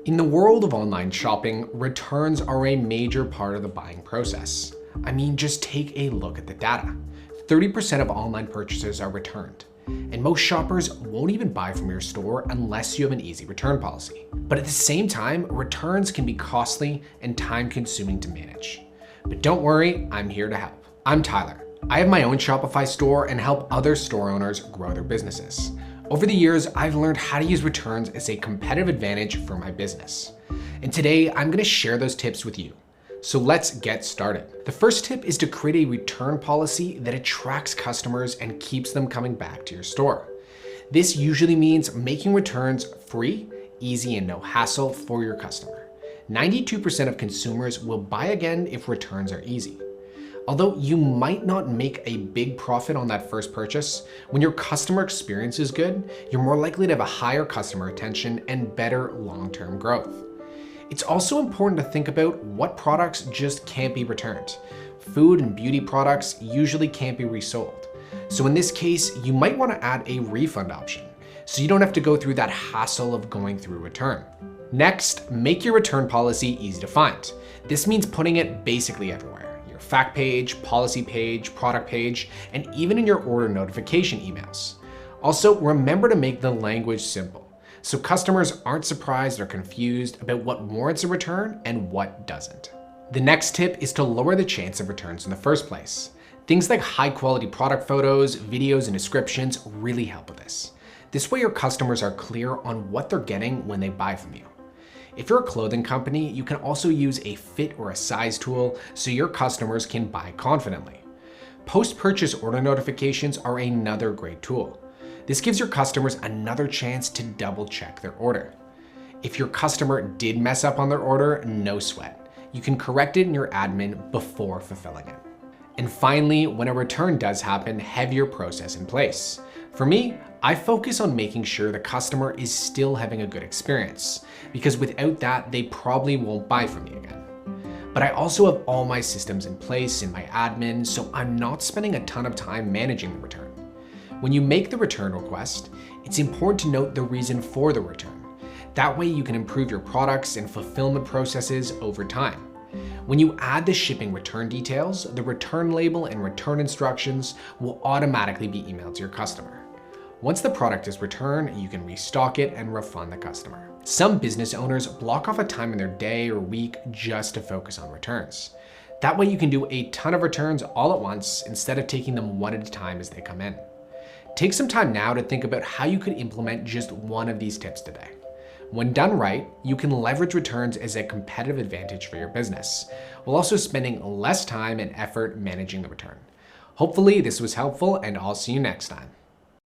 In the world of online shopping, returns are a major part of the buying process. I mean, just take a look at the data. 30% of online purchases are returned, and most shoppers won't even buy from your store unless you have an easy return policy. But at the same time, returns can be costly and time-consuming to manage. But don't worry, I'm here to help. I'm Tyler. I have my own Shopify store and help other store owners grow their businesses. Over the years, I've learned how to use returns as a competitive advantage for my business. And today, I'm going to share those tips with you. So let's get started. The first tip is to create a return policy that attracts customers and keeps them coming back to your store. This usually means making returns free, easy, and no hassle for your customer. 92% of consumers will buy again if returns are easy. Although you might not make a big profit on that first purchase, when your customer experience is good, you're more likely to have a higher customer retention and better long-term growth. It's also important to think about what products just can't be returned. Food and beauty products usually can't be resold. So in this case, you might want to add a refund option, so you don't have to go through that hassle of going through return. Next, make your return policy easy to find. This means putting it basically everywhere. Your fact page, policy page, product page, and even in your order notification emails. Also, remember to make the language simple, so customers aren't surprised or confused about what warrants a return and what doesn't. The next tip is to lower the chance of returns in the first place. Things like high quality product photos, videos, and descriptions really help with this. This way your customers are clear on what they're getting when they buy from you. If you're a clothing company, you can also use a fit or a size tool so your customers can buy confidently. Post-purchase order notifications are another great tool. This gives your customers another chance to double check their order. If your customer did mess up on their order, no sweat. You can correct it in your admin before fulfilling it. And finally, when a return does happen, have your process in place. For me, I focus on making sure the customer is still having a good experience, because without that, they probably won't buy from me again. But I also have all my systems in place in my admin, so I'm not spending a ton of time managing the return. When you make the return request, it's important to note the reason for the return. That way you can improve your products and fulfillment processes over time. When you add the shipping return details, the return label and return instructions will automatically be emailed to your customer. Once the product is returned, you can restock it and refund the customer. Some business owners block off a time in their day or week just to focus on returns. That way you can do a ton of returns all at once instead of taking them one at a time as they come in. Take some time now to think about how you could implement just one of these tips today. When done right, you can leverage returns as a competitive advantage for your business, while also spending less time and effort managing the return. Hopefully this was helpful, and I'll see you next time.